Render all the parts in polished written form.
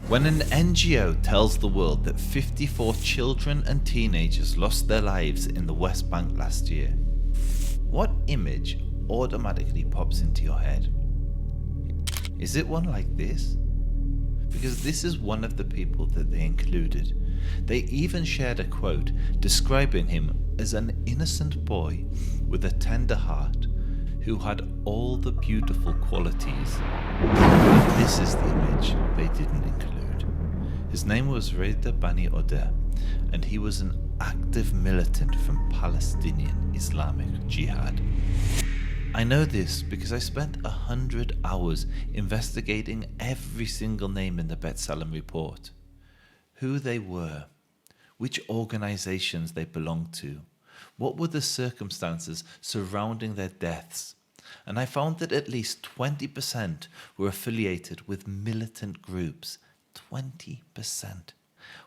When an NGO tells the world that 54 children and teenagers lost their lives in the West Bank last year, what image automatically pops into your head? Is it one like this? Because this is one of the people that they included. They even shared a quote describing him as an innocent boy with a tender heart who had all the beautiful qualities. And this is the image they didn't include. His name was Reda Bani Odeh, and he was an active militant from Palestinian Islamic Jihad. I know this because I spent 100 hours investigating every single name in the B'Tselem report. Who they were, which organizations they belonged to, what were the circumstances surrounding their deaths, and I found that at least 20% were affiliated with militant groups. 20%,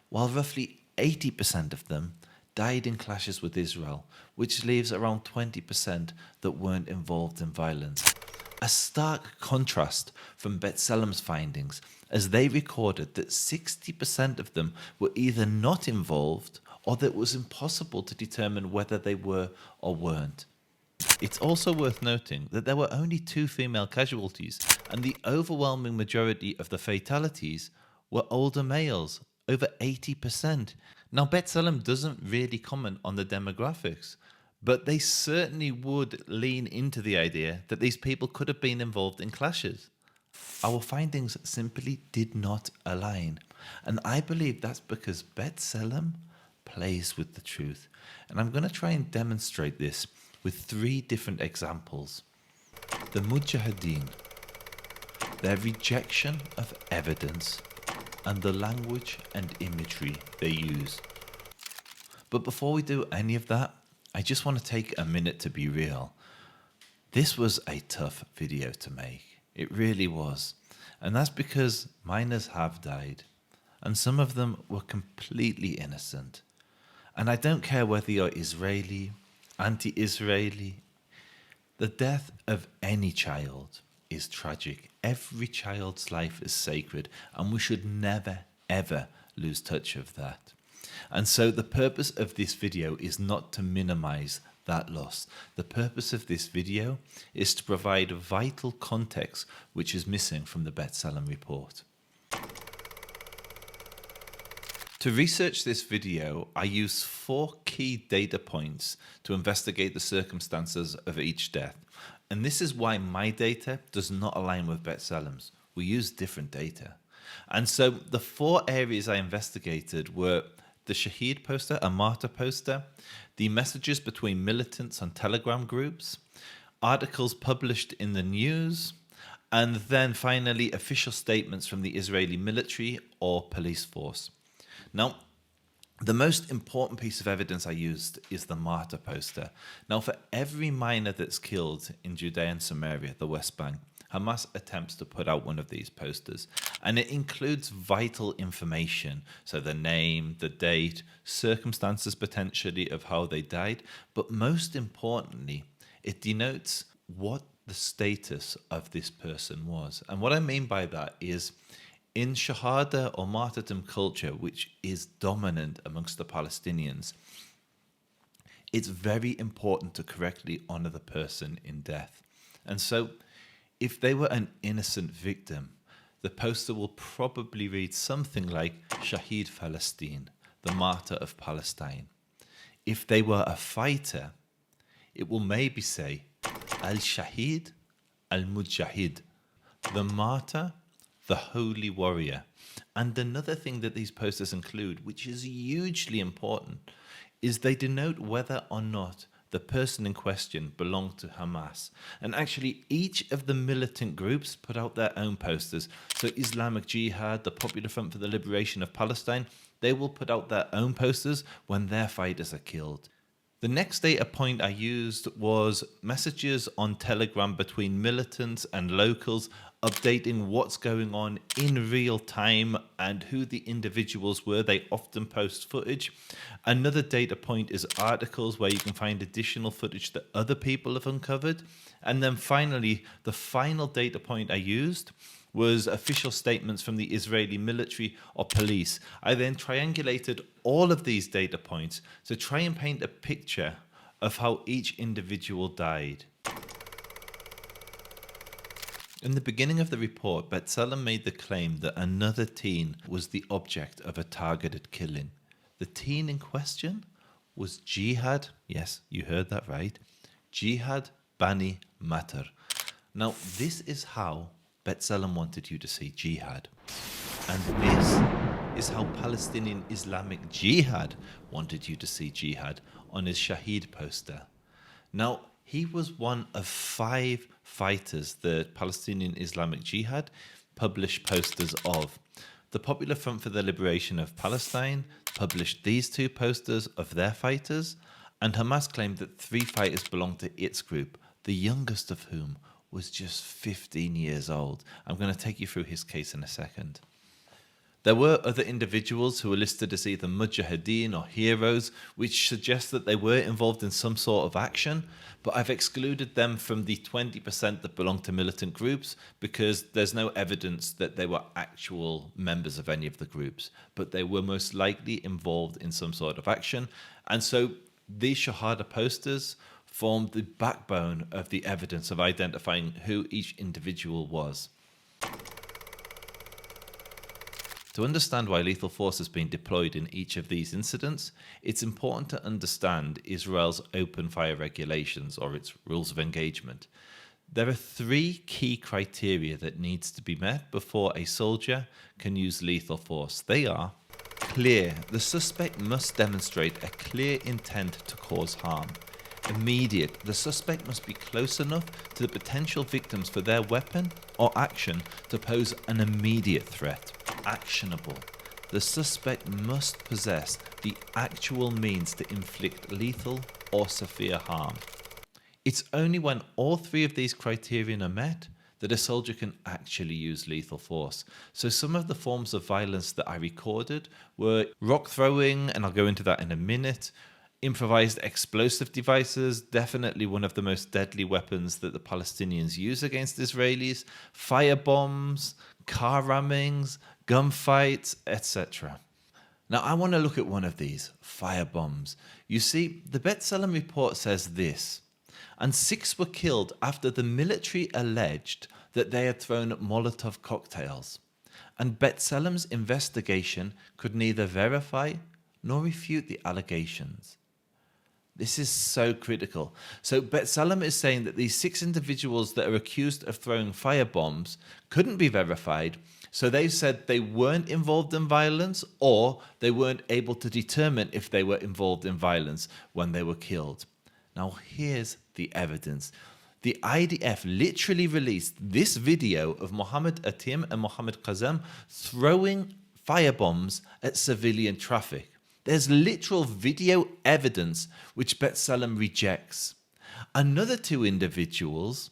while roughly 80% of them died in clashes with Israel, which leaves around 20% that weren't involved in violence. A stark contrast from B'Tselem's findings, as they recorded that 60% of them were either not involved or that it was impossible to determine whether they were or weren't. It's also worth noting that there were only 2 female casualties, and the overwhelming majority of the fatalities were older males, over 80%. Now, B'Tselem doesn't really comment on the demographics, but they certainly would lean into the idea that these people could have been involved in clashes. Our findings simply did not align, and I believe that's because B'Tselem plays with the truth. And I'm going to try and demonstrate this with 3 different examples. The Mujahideen, their rejection of evidence, and the language and imagery they use. But before we do any of that, I just want to take a minute to be real. This was a tough video to make. It really was. And that's because minors have died, and some of them were completely innocent. And I don't care whether you're Israeli, anti-Israeli, the death of any child is tragic. Every child's life is sacred, and we should never, ever lose touch of that. And so the purpose of this video is not to minimize that loss. The purpose of this video is to provide vital context which is missing from the B'Tselem report. To research this video, I used 4 key data points to investigate the circumstances of each death. And this is why my data does not align with B'Tselem's. We use different data. And so the 4 areas I investigated were the Shaheed poster, a martyr poster, the messages between militants on Telegram groups, articles published in the news, and then finally official statements from the Israeli military or police force. Now, the most important piece of evidence I used is the martyr poster. Now, for every minor that's killed in Judea and Samaria, the West Bank, Hamas attempts to put out one of these posters. And it includes vital information, so the name, the date, circumstances potentially of how they died. But most importantly, it denotes what the status of this person was. And what I mean by that is, in Shahada or martyrdom culture, which is dominant amongst the Palestinians, it's very important to correctly honor the person in death. And so, if they were an innocent victim, the poster will probably read something like Shaheed Palestine, the martyr of Palestine. If they were a fighter, it will maybe say Al-Shaheed Al-Mujahid, the martyr, the holy warrior. And another thing that these posters include, which is hugely important, is they denote whether or not the person in question belonged to Hamas. And actually, each of the militant groups put out their own posters. So Islamic Jihad, the Popular Front for the Liberation of Palestine, they will put out their own posters when their fighters are killed. The next data point I used was messages on Telegram between militants and locals updating what's going on in real time and who the individuals were. They often post footage. Another data point is articles where you can find additional footage that other people have uncovered. And then finally, the final data point I used was official statements from the Israeli military or police. I then triangulated all of these data points to try and paint a picture of how each individual died. In the beginning of the report, B'Tselem made the claim that another teen was the object of a targeted killing. The teen in question was Jihad, yes, you heard that right, Jihad Bani Matar. Now, this is how B'Tselem wanted you to see Jihad. And this is how Palestinian Islamic Jihad wanted you to see Jihad on his Shaheed poster. Now, he was one of 5 fighters that Palestinian Islamic Jihad published posters of. The Popular Front for the Liberation of Palestine published these 2 posters of their fighters, and Hamas claimed that 3 fighters belonged to its group, the youngest of whom was just 15 years old. I'm going to take you through his case in a second. There were other individuals who were listed as either mujahideen or heroes, which suggests that they were involved in some sort of action, but I've excluded them from the 20% that belong to militant groups because there's no evidence that they were actual members of any of the groups, but they were most likely involved in some sort of action. And so these Shahada posters formed the backbone of the evidence of identifying who each individual was. To understand why lethal force has been deployed in each of these incidents, it's important to understand Israel's open fire regulations, or its rules of engagement. There are 3 key criteria that needs to be met before a soldier can use lethal force. They are: clear, the suspect must demonstrate a clear intent to cause harm. Immediate, the suspect must be close enough to the potential victims for their weapon or action to pose an immediate threat. Actionable, the suspect must possess the actual means to inflict lethal or severe harm. It's only when all 3 of these criteria are met that a soldier can actually use lethal force. So some of the forms of violence that I recorded were rock throwing, and I'll go into that in a minute. Improvised explosive devices, definitely one of the most deadly weapons that the Palestinians use against Israelis, fire bombs, car rammings, gunfights, etc. Now, I want to look at one of these, fire bombs. You see, the B'Tselem report says this: and 6 were killed after the military alleged that they had thrown Molotov cocktails. And B'Tselem's investigation could neither verify nor refute the allegations. This is so critical. So B'Tselem is saying that these 6 individuals that are accused of throwing firebombs couldn't be verified, so they've said they weren't involved in violence, or they weren't able to determine if they were involved in violence when they were killed. Now here's the evidence. The IDF literally released this video of Mohammed Atim and Mohammed Qasem throwing firebombs at civilian traffic. There's literal video evidence which B'Tselem rejects. Another 2 individuals,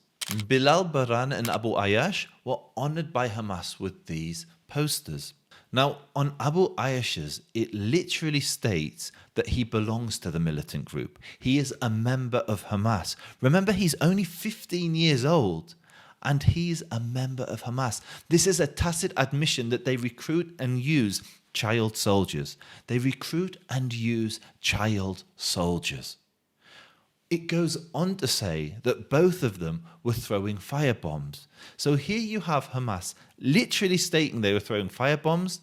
Bilal Baran and Abu Ayash, were honored by Hamas with these posters. Now, on Abu Ayash's, it literally states that he belongs to the militant group. He is a member of Hamas. Remember, he's only 15 years old, and he's a member of Hamas. This is a tacit admission that they recruit and use child soldiers. They recruit and use child soldiers. It goes on to say that both of them were throwing firebombs. So here you have Hamas literally stating they were throwing firebombs,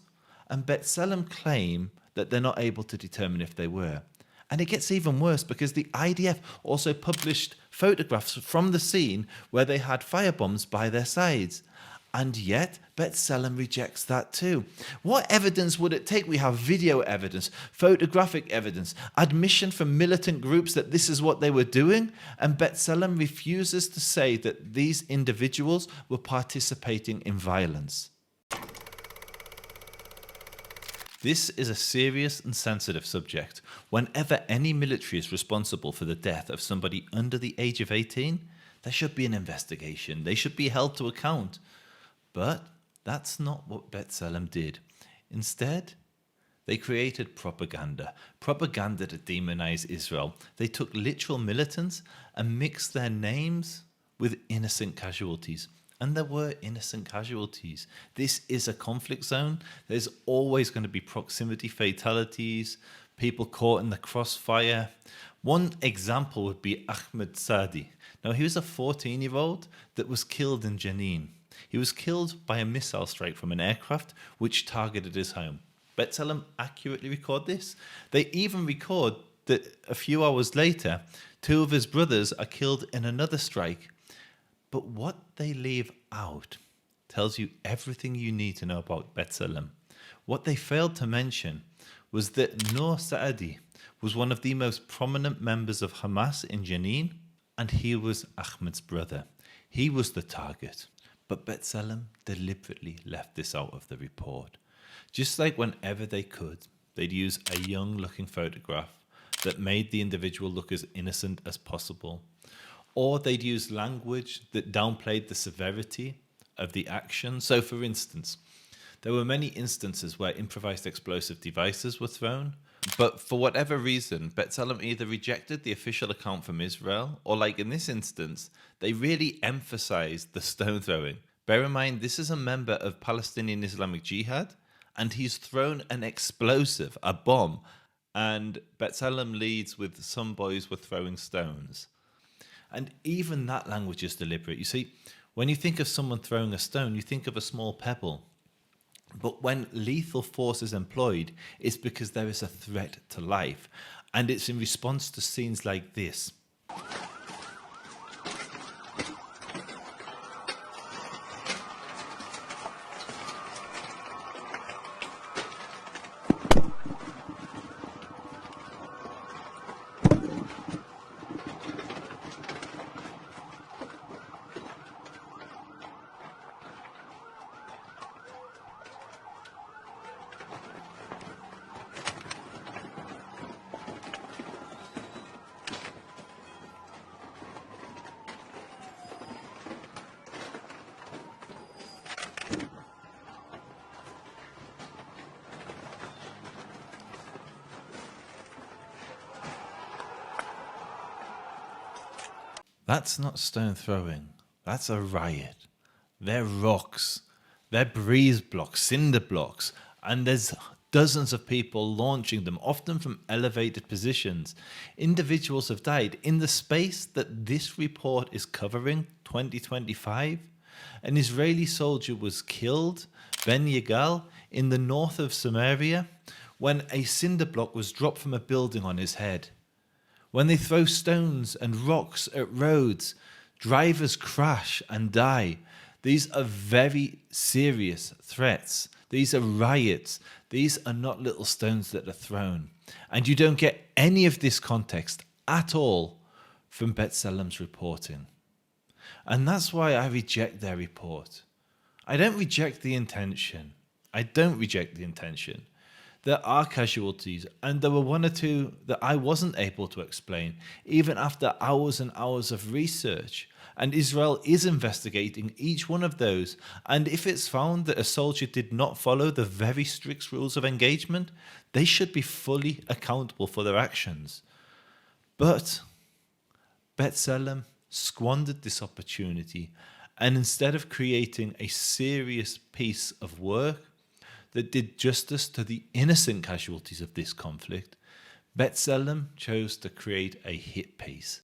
and B'Tselem claim that they're not able to determine if they were. And it gets even worse because the IDF also published photographs from the scene where they had firebombs by their sides. And yet, B'Tselem rejects that too. What evidence would it take? We have video evidence, photographic evidence, admission from militant groups that this is what they were doing, and B'Tselem refuses to say that these individuals were participating in violence. This is a serious and sensitive subject. Whenever any military is responsible for the death of somebody under the age of 18, there should be an investigation. They should be held to account. But that's not what B'Tselem did. Instead, they created propaganda to demonize Israel. They took literal militants and mixed their names with innocent casualties. And there were innocent casualties. This is a conflict zone. There's always going to be proximity fatalities, people caught in the crossfire. One example would be Ahmed Sadi. Now, he was a 14-year-old that was killed in Jenin. He was killed by a missile strike from an aircraft which targeted his home. B'Tselem accurately record this. They even record that a few hours later, two of his brothers are killed in another strike. But what they leave out tells you everything you need to know about B'Tselem. What they failed to mention was that Noor Saadi was one of the most prominent members of Hamas in Jenin, and he was Ahmed's brother. He was the target. But B'Tselem deliberately left this out of the report. Just like whenever they could, they'd use a young-looking photograph that made the individual look as innocent as possible. Or they'd use language that downplayed the severity of the action. So, for instance, there were many instances where improvised explosive devices were thrown, but for whatever reason, B'Tselem either rejected the official account from Israel, or like in this instance, they really emphasized the stone throwing. Bear in mind, this is a member of Palestinian Islamic Jihad, and he's thrown an explosive, a bomb, and B'Tselem leads with some boys were throwing stones. And even that language is deliberate. You see, when you think of someone throwing a stone, you think of a small pebble. But when lethal force is employed, it's because there is a threat to life. And it's in response to scenes like this. That's not stone throwing. That's a riot. They're rocks. They're breeze blocks, cinder blocks. And there's dozens of people launching them, often from elevated positions. Individuals have died. In the space that this report is covering, 2025, an Israeli soldier was killed, Ben Yigal, in the north of Samaria, when a cinder block was dropped from a building on his head. When they throw stones and rocks at roads, drivers crash and die. These are very serious threats. These are riots. These are not little stones that are thrown. And you don't get any of this context at all from B'Tselem's reporting. And that's why I reject their report. I don't reject the intention. There are casualties, and there were one or two that I wasn't able to explain, even after hours and hours of research. And Israel is investigating each one of those. And if it's found that a soldier did not follow the very strict rules of engagement, they should be fully accountable for their actions. But B'Tselem squandered this opportunity, and instead of creating a serious piece of work that did justice to the innocent casualties of this conflict, B'Tselem chose to create a hit piece.